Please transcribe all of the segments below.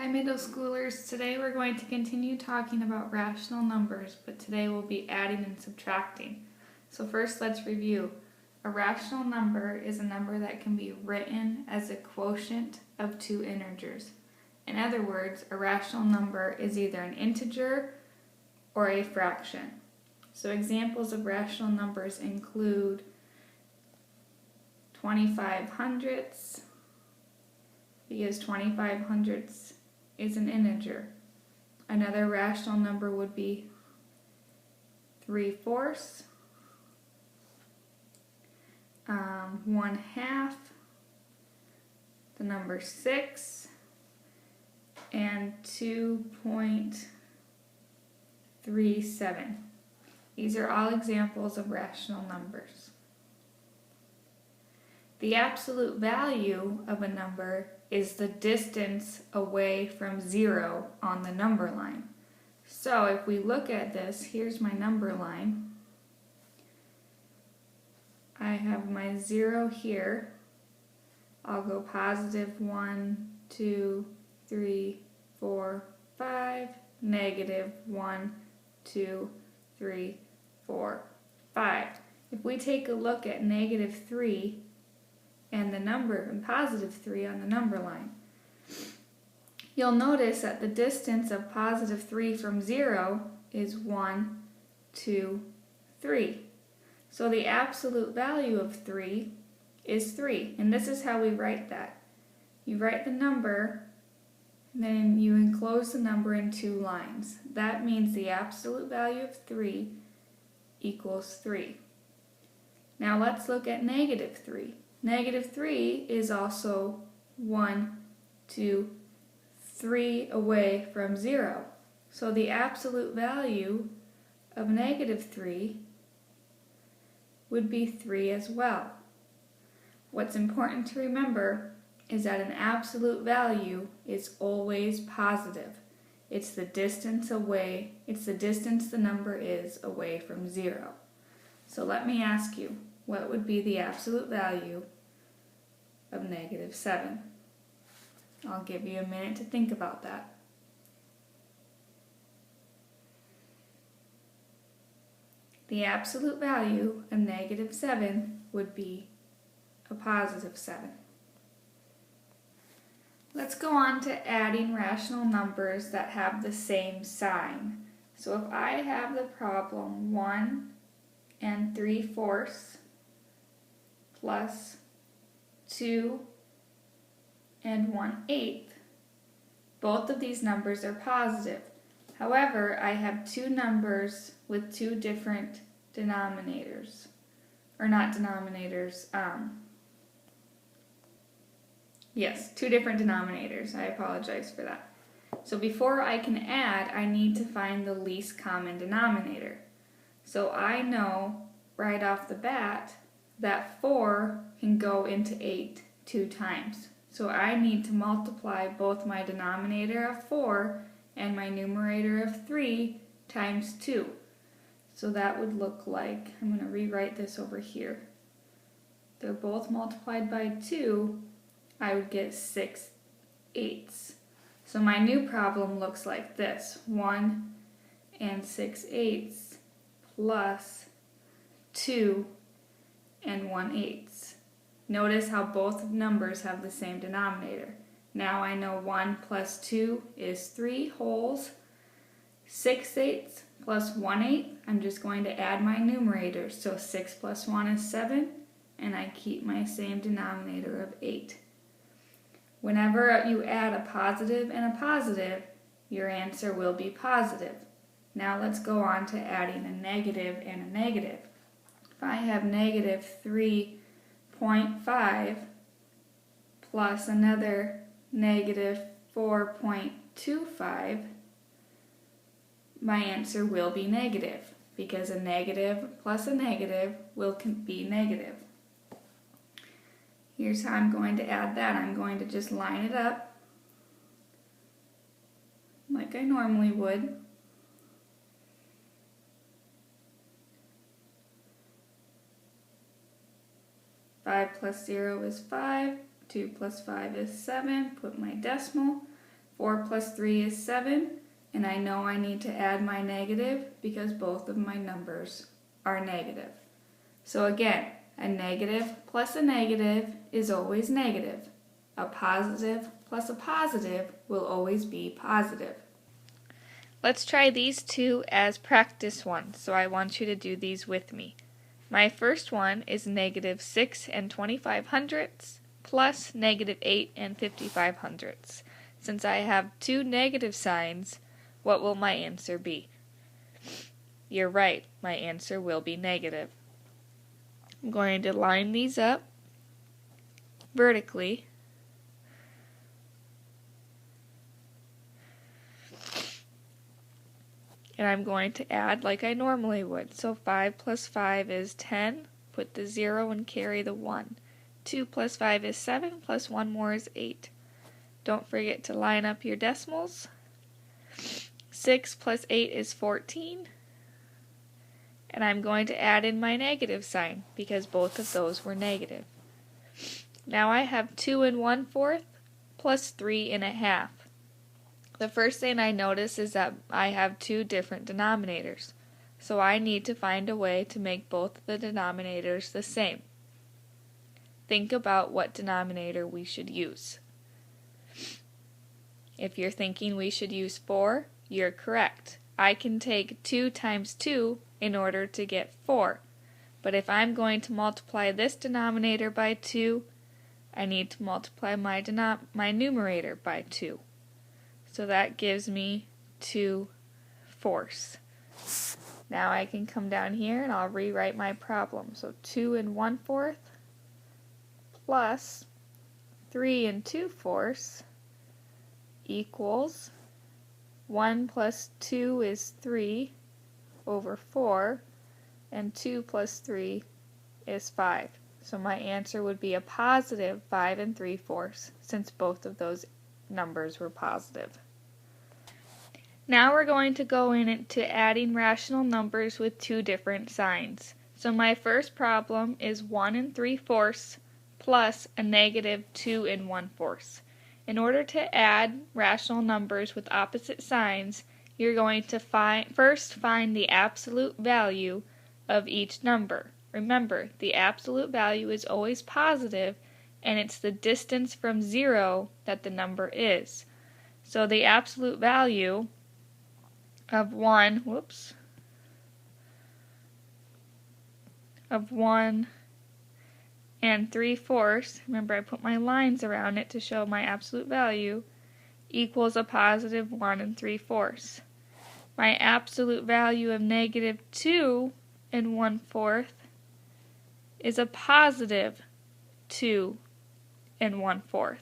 middle schoolers. Today we're going to continue talking about rational numbers, but today we'll be adding and subtracting. So first let's review. A rational number is a number that can be written as a quotient of two integers. In other words, a rational number is either an integer or a fraction. So examples of rational numbers include 25 hundredths, because 25 hundredths is an integer. Another rational number would be 3/4, 1/2, the number 6, and 2.37. These are all examples of rational numbers. The absolute value of a number is the distance away from 0 on the number line. So if we look at this, here's my number line. I have my 0 here. I'll go positive 1, 2, 3, 4, 5, negative 1, 2, 3, 4, 5. If we take a look at negative 3, and the number and positive 3 on the number line, you'll notice that the distance of positive 3 from 0 is 1, 2, 3. So the absolute value of 3 is 3. And this is how we write that. You write the number, and then you enclose the number in two lines. That means the absolute value of 3 equals 3. Now let's look at negative 3. Negative 3 is also 1, 2, 3 away from 0. So the absolute value of negative 3 would be 3 as well. What's important to remember is that an absolute value is always positive. It's the distance away, it's the distance the number is away from 0. So let me ask you, what would be the absolute value of negative 7? I'll give you a minute to think about that. The absolute value of negative 7 would be a positive 7. Let's go on to adding rational numbers that have the same sign. So if I have the problem 1 and 3/4 plus 2 and 1/8, both of these numbers are positive. However, I have two numbers with two different denominators, or not denominators, yes, two different denominators. I apologize for that. So before I can add, I need to find the least common denominator. So I know right off the bat that 4 can go into 8 two times. So I need to multiply both my denominator of 4 and my numerator of 3 times 2. So that would look like, I'm going to rewrite this over here. They're both multiplied by 2, I would get 6/8. So my new problem looks like this: 1 and 6/8 plus 2 and 1/8. Notice how both numbers have the same denominator. Now I know 1 plus 2 is 3 wholes. 6/8 plus 1/8, I'm just going to add my numerators. So 6 plus 1 is 7, and I keep my same denominator of 8. Whenever you add a positive and a positive, your answer will be positive. Now let's go on to adding a negative and a negative. If I have negative 3.5 plus another negative 4.25, my answer will be negative, because a negative plus a negative will be negative. Here's how I'm going to add that. I'm going to just line it up like I normally would. 5 plus 0 is 5. 2 plus 5 is 7. Put my decimal. 4 plus 3 is 7, and I know I need to add my negative because both of my numbers are negative. So again, a negative plus a negative is always negative. A positive plus a positive will always be positive. Let's try these two as practice ones, so I want you to do these with me. My first one is negative 6 and 25/100ths plus negative 8 and 55/100ths. Since I have two negative signs, what will my answer be? You're right, my answer will be negative. I'm going to line these up vertically. And I'm going to add like I normally would. So 5 plus 5 is 10. Put the 0 and carry the 1. 2 plus 5 is 7, plus 1 more is 8. Don't forget to line up your decimals. 6 plus 8 is 14. And I'm going to add in my negative sign because both of those were negative. Now I have 2 1/4 plus 3 1/2. The first thing I notice is that I have two different denominators, so I need to find a way to make both the denominators the same. Think about what denominator we should use. If you're thinking we should use 4, you're correct. I can take 2 times 2 in order to get 4, but if I'm going to multiply this denominator by 2, I need to multiply my numerator by 2. So that gives me 2/4. Now I can come down here and I'll rewrite my problem. So 2 1/4 plus 3 2/4 equals 1 plus 2 is 3 over 4, and 2 plus 3 is 5. So my answer would be a positive 5 3/4 since both of those numbers were positive. Now we're going to go into adding rational numbers with two different signs. So my first problem is 1 3/4 plus a negative 2 1/4. In order to add rational numbers with opposite signs, you're going to first find the absolute value of each number. Remember, the absolute value is always positive, and it's the distance from 0 that the number is. So the absolute value of 1 3/4, remember I put my lines around it to show my absolute value, equals a positive 1 3/4. My absolute value of negative 2 1/4 is a positive 2 1/4.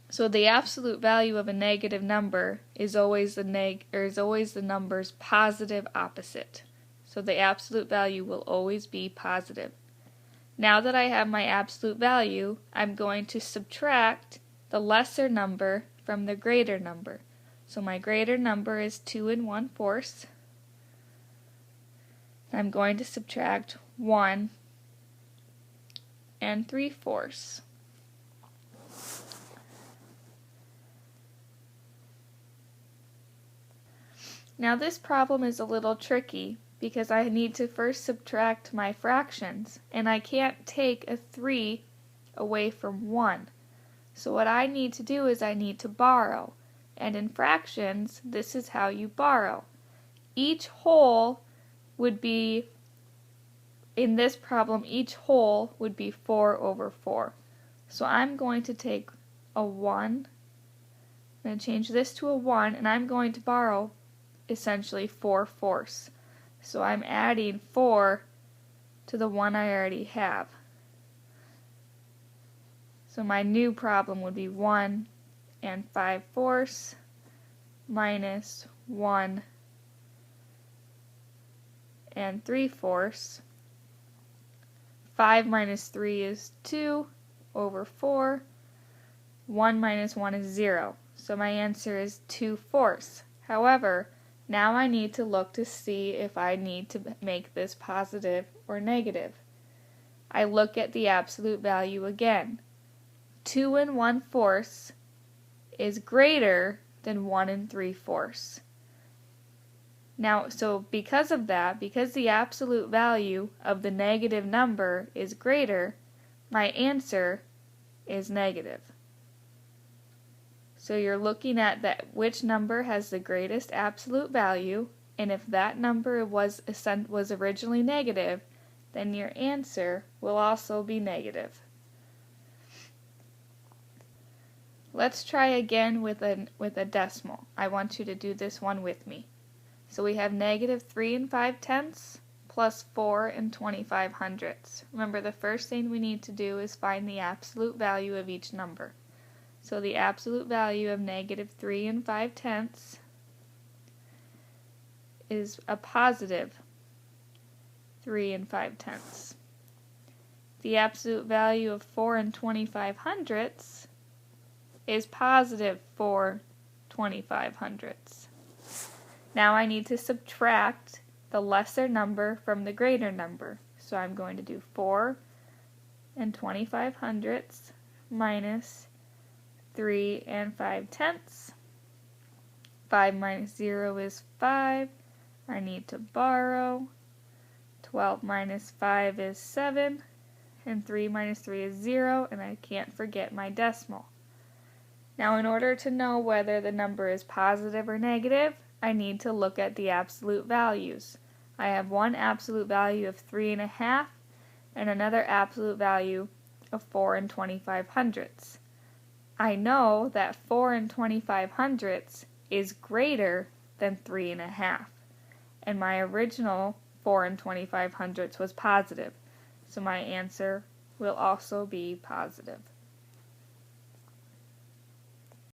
So the absolute value of a negative number is always the number's positive opposite. So the absolute value will always be positive. Now that I have my absolute value, I'm going to subtract the lesser number from the greater number. So my greater number is 2 1/4. I'm going to subtract 1 3/4. Now this problem is a little tricky because I need to first subtract my fractions, and I can't take a 3 away from 1. So what I need to do is I need to borrow, and in fractions, this is how you borrow. Each whole would be, in this problem, each whole would be 4 over 4. So I'm going to take a 1, I'm going to change this to a 1, and I'm going to borrow essentially 4/4. So I'm adding 4 to the 1 I already have. So my new problem would be 1 5/4 minus 1 3/4. 5 minus 3 is 2 over 4. 1 minus 1 is 0. So my answer is 2/4. However, now I need to look to see if I need to make this positive or negative. I look at the absolute value again. 2 1/4 is greater than 1 3/4. Now, so because of that, because the absolute value of the negative number is greater, my answer is negative. So you're looking at that which number has the greatest absolute value, and if that number was originally negative, then your answer will also be negative. Let's try again with a decimal. I want you to do this one with me. So we have negative 3 5/10 plus 4 25/100. Remember, the first thing we need to do is find the absolute value of each number. So the absolute value of negative 3 5/10 is a positive 3 5/10. The absolute value of 4 25/100 is positive 4 25/100. Now I need to subtract the lesser number from the greater number. So I'm going to do 4 25/100 minus 3 5/10. 5 minus 0 is 5. I need to borrow. 12 minus 5 is 7. And 3 minus 3 is 0. And I can't forget my decimal. Now, in order to know whether the number is positive or negative, I need to look at the absolute values. I have one absolute value of 3 1/2 and another absolute value of 4 25/100. I know that 4 25/100 is greater than 3 1/2, and my original 4 25/100 was positive, so my answer will also be positive.